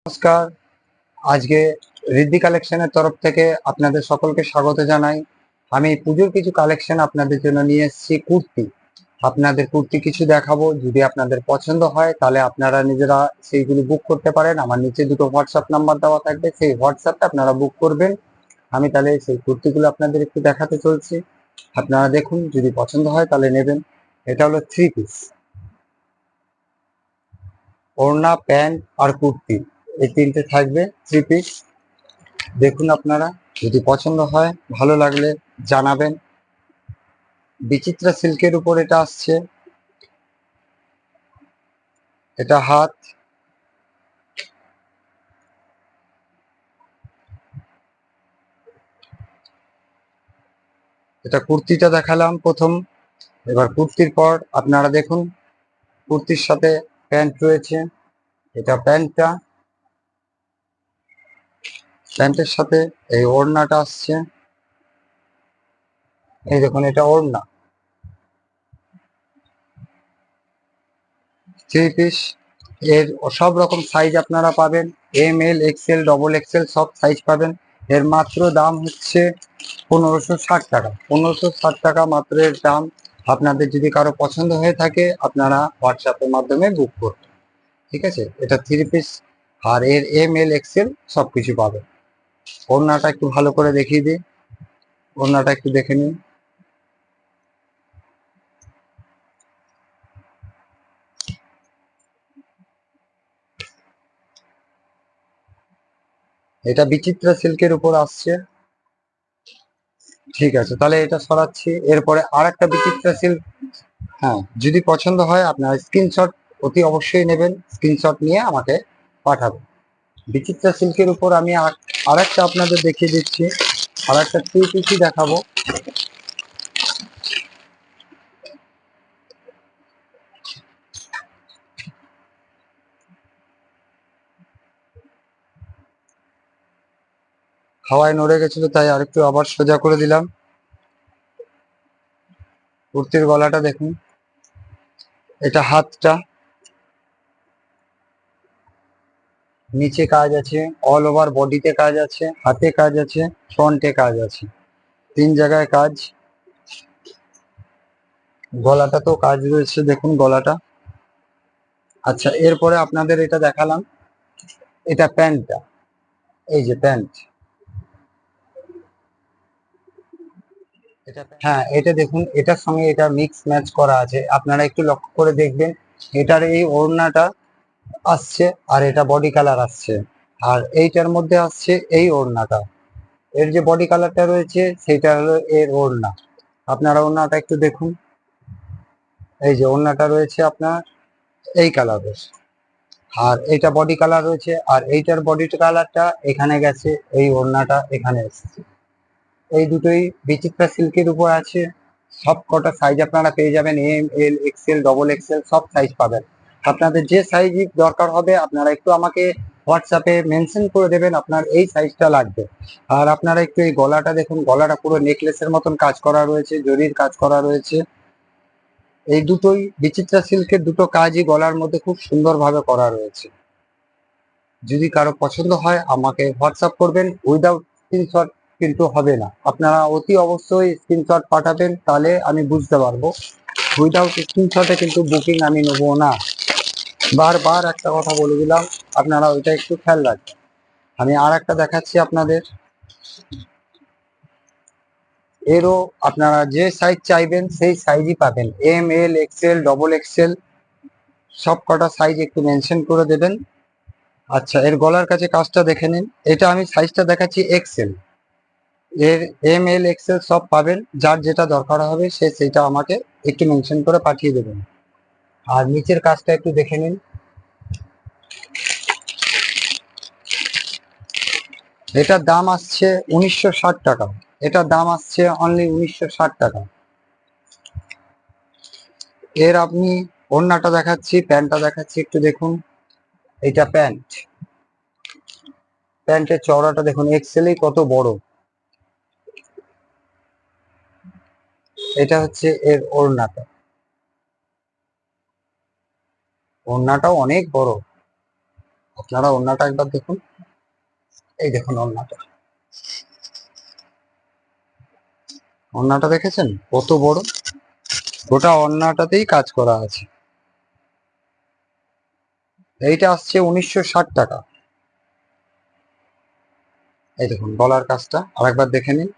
নমস্কার। আজকে ঋদ্ধি কালেকশনের তরফ থেকে আপনাদের সকলকে স্বাগত জানাই। আমি পুজোর কিছু কালেকশন আপনাদের জন্য নিয়ে এসেছি কুর্তি। আপনাদের কুর্তি কিছু দেখাবো, যদি আপনাদের পছন্দ হয় তাহলে আপনারা নিজেরা সেইগুলি বুক করতে পারেন। আমার নিচে দুটো হোয়াটসঅ্যাপ নাম্বার দেওয়া থাকবে, সেই হোয়াটসঅ্যাপে আপনারা বুক করবেন। আমি তাহলে সেই কুর্তিগুলো আপনাদের একটু দেখাতে চলছি, আপনারা দেখুন, যদি পছন্দ হয় তাহলে নেবেন। এটা হলো 3 পিস, ওড়না, প্যান্ট আর কুর্তি, এই তিনটে থাকবে 3 পিস। দেখুন আপনারা, যদি পছন্দ হয় ভালো লাগলে জানাবেন। বিচিত্রা সিল্কের উপর এটা আসছে। এটা হাত, এটা কুর্তিটা দেখালাম প্রথম। এবার কুর্তির পর আপনারা দেখুন, কুর্তির সাথে প্যান্ট রয়েছে। এটা প্যান্টটা, প্যান্টের সাথে এই ওড়নাটা আসছে। এই দেখুন, এটা ওড়না। 3 পিস, এর সব রকম সাইজ আপনারা পাবেন। M, L, XL, double Excel সব সাইজ পাবেন। এর মাত্র দাম হচ্ছে 1560 টাকা। 1560 টাকা মাত্র এর দাম। আপনাদের যদি কারো পছন্দ হয়ে থাকে আপনারা হোয়াটসঅ্যাপের মাধ্যমে বুক করুন, ঠিক আছে? এটা 3 পিস, আর এর এম, এল, এক্সেল সব কিছু পাবেন। ওড়নাটা একটু ভালো করে দেখিয়ে দিই, ওড়নাটা একটু দেখে নিন। এটা বিচিত্রা সিল্কের উপর আসছে। ঠিক আছে, তাহলে এটা সরাচ্ছি। এরপরে আর একটা বিচিত্রা সিল্ক। হ্যাঁ, যদি পছন্দ হয় আপনারা স্ক্রিনশট অতি অবশ্যই নেবেন, স্ক্রিনশট নিয়ে আমাকে পাঠাবেন। বিচিত্রা সিল্কের উপর আমি আর একটা আপনাদের দেখিয়ে দিচ্ছি, আর একটা 3 পিসই দেখাবো। হাওয়ায় নড়ে গেছিল তাই আরেকটু আবার সোজা করে দিলাম। কুর্তির গলাটা দেখুন, এটা হাতটা, নিচে কাজ আছে, অল ওভার বডিতে কাজ আছে, হাতে কাজ আছে, ফ্রন্টে কাজ আছে, 3 জায়গায় কাজ। গলাটা তো কাজ রয়েছে, দেখুন গলাটা। আচ্ছা, এরপরে আপনাদের এটা দেখালাম, এটা প্যান্টটা। এই যে প্যান্ট, এটা হ্যাঁ, এটা দেখুন, এটার সঙ্গে এটা মিক্স ম্যাচ করা আছে, আপনারা একটু লক্ষ্য করে দেখবেন। এটার এই ওড়নাটা আসছে, আর এটা বডি কালার আসছে, আর এইটার মধ্যে আসছে এই ওড়নাটা। এর যে বডি কালারটা রয়েছে সেটা হলো এর ওড়না। আপনারা ওড়নাটা একটু দেখুন, এই যে ওড়নাটা রয়েছে আপনার এই কালারের, আর এইটা বডি কালার রয়েছে, আর এইটার বডি কালারটা এখানে গেছে, এই ওড়নাটা এখানে এসেছে। এই দুটোই বিচিত্রা সিল্কের উপর আছে। সব কটা সাইজ আপনারা পেয়ে যাবেন, M, L, XL, double Excel সব সাইজ পাবেন। আপনাদের যে সাইজ দরকার হবে আপনারা একটু আমাকে হোয়াটসঅ্যাপে মেনশন করে দেবেন আপনার এই সাইজটা লাগবে। আর আপনারা একটু এই গলাটা দেখুন, গলাটা পুরো নেকলেসের মতন কাজ করা রয়েছে, জরির কাজ করা রয়েছে। এই দুটোই বিচিত্রা সিল্কের দুটো কাজই গলার মধ্যে খুব সুন্দরভাবে করা রয়েছে। যদি কারো পছন্দ হয় আমাকে হোয়াটসঅ্যাপ করবেন, উইদাউট স্ক্রিনশট কিন্তু হবে না। আপনারা অতি অবশ্যই স্ক্রিনশট পাঠাবেন, তাহলে আমি বুঝতে পারবো। উইদাউট স্ক্রিনশটে কিন্তু বুকিং আমি নেবো না। বারবার একটা কথা বলে দিলাম, আপনারা ওইটা একটু খেয়াল রাখবেন। আমি আর একটা দেখাচ্ছি আপনাদের। এরও আপনারা যে সাইজ চাইবেন সেই সাইজই পাবেন, M, L, XL, double Excel সব কটা সাইজ একটু মেনশন করে দেবেন। আচ্ছা, এর গলার কাছে কাজটা দেখে নিন। এটা আমি সাইজটা দেখাচ্ছি এক্সেল। এর এম, এল, এক্সেল সব পাবেন, যার যেটা দরকার হবে সে সেটা আমাকে একটু মেনশন করে পাঠিয়ে দেবেন। আর নিচের কাজটা একটু দেখে নিন। এটার দাম আসছে 1960 টাকা। এটার দাম আসছে অনলি 1960 টাকা। এর আপনি ওড়নাটা দেখাচ্ছি, প্যান্টটা দেখাচ্ছি, একটু দেখুন। এটা প্যান্ট, প্যান্টের চওড়াটা দেখুন, এক্সেলই কত বড়। এটা হচ্ছে এর ওড়নাটা, ওড়নাটাও অনেক বড়। আপনারা ওড়নাটা একবার দেখুন, এই দেখুন ওড়নাটা, ওড়নাটা দেখেছেন কত বড়, গোটা ওড়নাটাতেই কাজ করা আছে। এইটা আসছে 1960 টাকা। এই দেখুন গলার কাজটা আরেকবার দেখে নিন।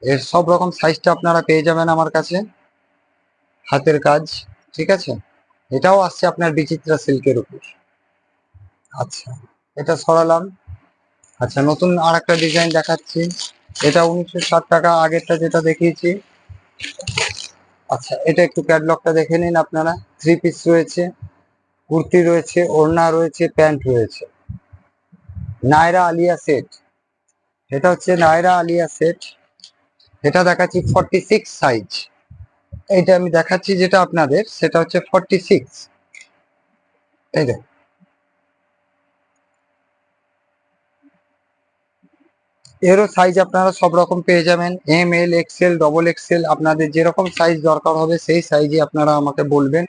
এর সব রকম সাইজটা আপনারা পেয়ে যাবেন আমার কাছে, হাতের কাজ, ঠিক আছে। এটাও আসছে আপনার বিচিত্রা সিল্কের উপর। আচ্ছা, এটা সরালাম। আচ্ছা, নতুন আর একটা ডিজাইন দেখাচ্ছি। এটা 1960 টাকা, আগেরটা যেটা দেখিয়েছি। আচ্ছা, এটা একটু ক্যাটলগটা দেখে নিন আপনারা। থ্রি পিস রয়েছে, কুর্তি রয়েছে, ওড়না রয়েছে, প্যান্ট রয়েছে। নায়রা আলিয়া সেট, এটা হচ্ছে নায়রা আলিয়া সেট। এটা দেখাচ্ছি 46 সাইজ। এইটা আমি দেখাচ্ছি যেটা আপনাদের, সেটা হচ্ছে 46। এই দেখুন, এরও সাইজ আপনারা সব রকম পেয়ে যাবেন, M L XL double XL, আপনাদের যেরকম সাইজ দরকার হবে সেই সাইজে আপনারা আমাকে বলবেন,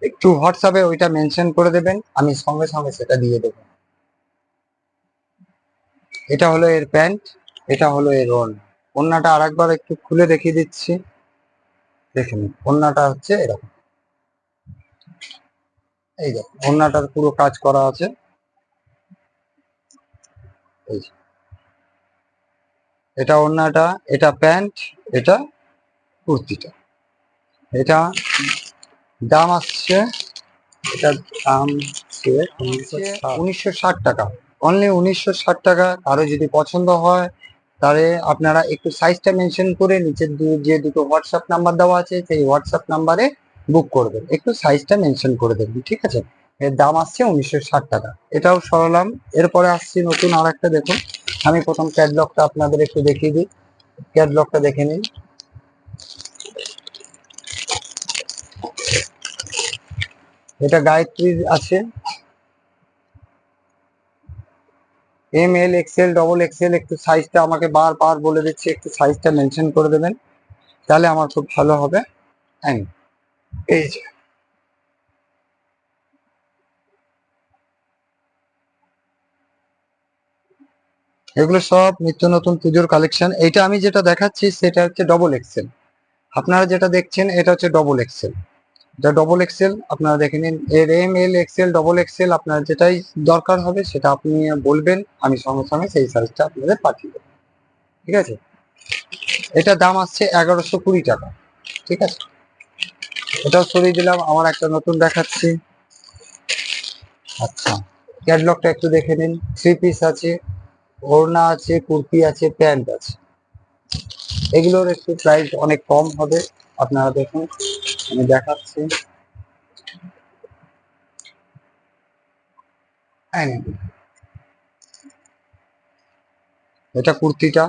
একটু হোয়াটসঅ্যাপে ওইটা মেনশন করে দেবেন, আমি সঙ্গে সঙ্গে সেটা দিয়ে দেবো। এটা হলো এর প্যান্ট, এটা হলো এর ওড়না। ওড়নাটা আরেকবার একটু খুলে দেখিয়ে দিচ্ছি, দেখে নিন। ওড়নাটা হচ্ছে এরকম, এই দেখুন ওড়নাটার পুরো কাজ করা আছে। এই যে, এটা ওড়নাটা, এটা প্যান্ট, এটা কুর্তিটা। এটা দাম আসছে, এটার দাম হচ্ছে 1960 টাকা, অনলি 1960 টাকা। আরো যদি পছন্দ হয় তাহলে আপনারা একটু সাইজটা মেনশন করে নিচে যে দুটো হোয়াটসঅ্যাপ নাম্বার দেওয়া আছে সেই হোয়াটসঅ্যাপ নাম্বারে বুক করবেন, একটু সাইজটা মেনশন করে দেবেন, ঠিক আছে। এর দাম আসছে 1960 টাকা। এটাও সরালাম। এরপরে আসছি নতুন আর একটা, দেখুন। আমি প্রথম ক্যাটলগটা আপনাদের একটু দেখিয়ে দিই, ক্যাটলগটা দেখে নিন। এটা গায়ত্রীর আছে, M L XL double XL. একটু সাইজটা আমাকে বারবার বলে দিচ্ছি, একটু সাইজটা মেনশন করে দেবেন, তাহলে আমার খুব ভালো হবে। হ্যাঁ, এই যে, এগুলো সব নিত্য নতুন পুজোর কালেকশন। এইটা আমি যেটা দেখাচ্ছি সেটা হচ্ছে ডবল এক্সেল, আপনারা যেটা দেখছেন এটা হচ্ছে ডবল এক্সেল। এটা ডবল এক্সেল, আপনারা দেখে নিন। এর M L XL double XL আপনার যেটাই দরকার হবে সেটা আপনি বলবেন, আমি সঙ্গে সঙ্গে সেই সাইজটা আপনাদের পাঠিয়ে দেবো, ঠিক আছে। এটা দাম আসছে 1120 টাকা, ঠিক আছে। এটাও সরিয়ে দিলাম, আমার একটা নতুন দেখাচ্ছি। আচ্ছা, ক্যাটলগটা একটু দেখে নিন। থ্রি পিস আছে, ওড়না আছে, কুর্তি আছে, প্যান্ট আছে। এগুলোর একটু প্রাইস অনেক কম হবে, আপনারা দেখুন, আমি দেখাচ্ছি। হ্যাঁ, এটা কুর্তিটা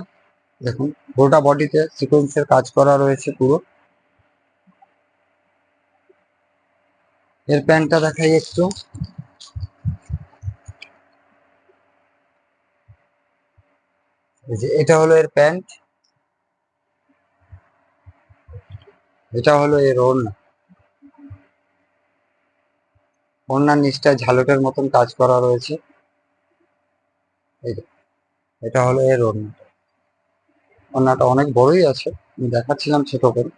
দেখুন, গোটা বডিতে সিকোয়েন্সের কাজ করা রয়েছে পুরো। এর প্যান্টটা দেখাই একটু, এই যে এটা হলো এর প্যান্ট, এটা হলো এর ওড়না। ওড়নার নিচটায় ঝালটের মতন কাজ করা রয়েছে, এই যে, এটা হলো এর ওড়না। ওড়নাটা অনেক বড়ই আছে, আমি দেখাচ্ছিলাম ছোট করে।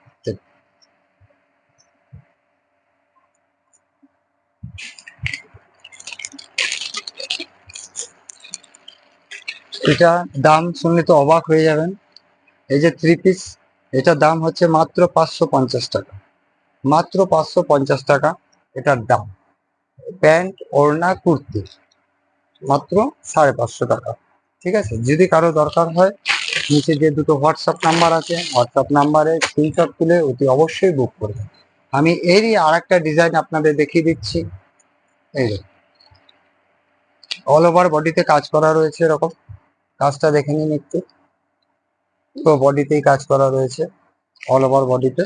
এটা দাম শুনলে তো অবাক হয়ে যাবেন। এই যে থ্রি পিস, এটার দাম হচ্ছে মাত্র 550 টাকা, মাত্র 550 টাকা এটার দাম। প্যান্ট ওড়না কুর্তি মাত্র 550 টাকা, ঠিক আছে। যদি কারো দরকার হয়, নিচে যে দুটো হোয়াটসঅ্যাপ নাম্বার আছে হোয়াটসঅ্যাপ নাম্বারে স্ক্রিনশট তুলে অতি অবশ্যই বুক করবেন। আমি এরই আর একটা ডিজাইন আপনাদের দেখিয়ে দিচ্ছি। এই অল ওভার বডিতে কাজ করা রয়েছে, এরকম কাজটা দেখে নিন একটু। তো বডিতেই কাজ করা রয়েছে, অল ওভার বডিতে।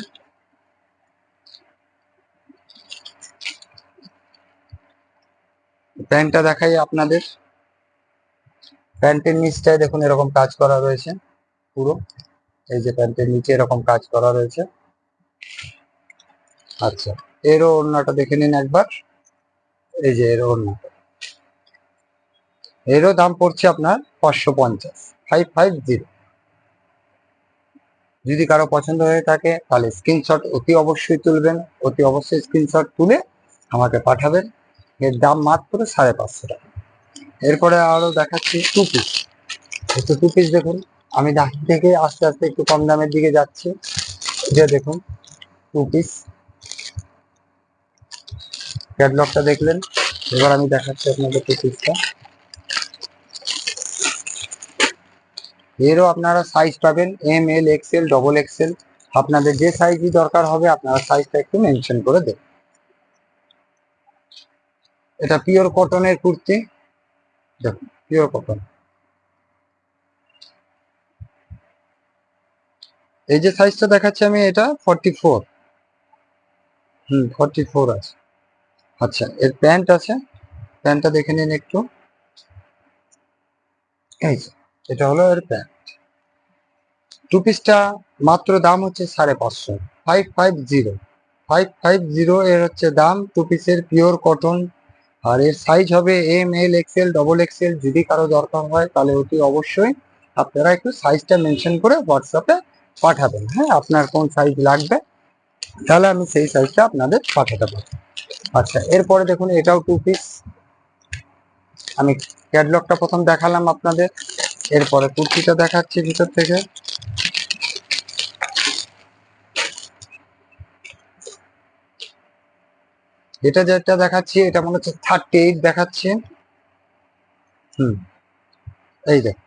প্যান্টটা দেখাই আপনাদের। প্যান্টের নিচটায় দেখুন এরকম কাজ করা রয়েছে পুরো, এই যে প্যান্টের নিচে এরকম কাজ করা রয়েছে। আচ্ছা, এরও ওড়নাটা দেখে নিন একবার, এই যে এর ওড়না, এরও দাম পড়ছে আপনার 550, 550। যদি কারো পছন্দ হয়ে থাকে তাহলে স্ক্রিনশট অতি অবশ্যই তুলবেন, অতি অবশ্যই স্ক্রিনশট তুলে আমাকে পাঠাবেন। এর দাম মাত্র 550 টাকা। এরপরে আরো দেখাচ্ছি টু পিস। একটু টু পিস দেখুন, আমি দাম থেকে আস্তে আস্তে একটু কম দামের দিকে যাচ্ছি। যে দেখুন টু পিস, ক্যাটলগটা দেখলেন, এবার আমি দেখাচ্ছি আপনাদের টু পিসটা। এরও আপনারা সাইজ পাবেন M, L, XL, double XL. আপনাদের যে সাইজই দরকার হবে আপনারা সাইজটা একটু মেনশন করে দেবেন। এটা পিওর কটনের কুর্তি, দেখুন পিওর কটন। এই যে সাইজটা দেখাচ্ছি আমি, এটা 44। 44 আছে। আচ্ছা, এর প্যান্ট আছে, প্যান্টটা দেখে নিন একটু। এই যে, এটা হলো এর প্যান্ট। টু পিসটা মাত্র দাম হচ্ছে 550, 550, 550 এর হচ্ছে দাম টু পিসের, পিওর কটন। আর এর সাইজ হবে M, L, XL, double Excel. যদি কারো দরকার হয় তাহলে অতি অবশ্যই আপনারা একটু সাইজটা মেনশন করে হোয়াটসঅ্যাপে পাঠাবেন। হ্যাঁ, আপনার কোন সাইজ লাগবে তাহলে আমি সেই সাইজটা আপনাদের পাঠাতে পারবো। আচ্ছা, এরপরে দেখুন এটাও টু পিস। আমি ক্যাটলগটা প্রথম দেখালাম আপনাদের, এরপরে কুর্তিটা দেখাচ্ছি ভিতর থেকে। এটা যেটা দেখাচ্ছি এটা মনে হচ্ছে 38 দেখাচ্ছে। এই দেখ,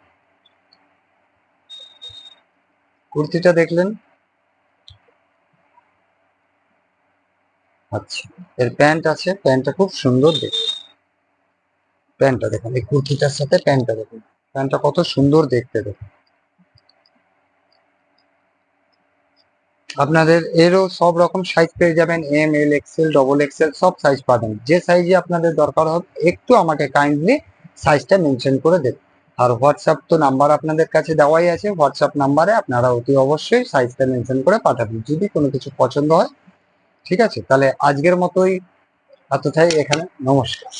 কুর্তিটা দেখলেন। আচ্ছা, এর প্যান্ট আছে, প্যান্টটা খুব সুন্দর দেখতে। প্যান্টটা দেখুন, এই কুর্তিটার সাথে প্যান্টটা দেখুন, প্যান্টটা কত সুন্দর দেখতে দেখুন। আপনাদের এরও সব রকম সাইজ পেয়ে যাবেন, M, L, XL, double Excel, সব সাইজ পাবেন। যে সাইজে আপনাদের দরকার হবে একটু আমাকে কাইন্ডলি সাইজটা মেনশন করে দেবেন। আর হোয়াটসঅ্যাপ তো নাম্বার আপনাদের কাছে দেওয়াই আছে, হোয়াটসঅ্যাপ নাম্বারে আপনারা অতি অবশ্যই সাইজটা মেনশন করে পাঠাবেন যদি কোনো কিছু পছন্দ হয়। ঠিক আছে, তাহলে আজকের মতোই এতটাই এখানে, নমস্কার।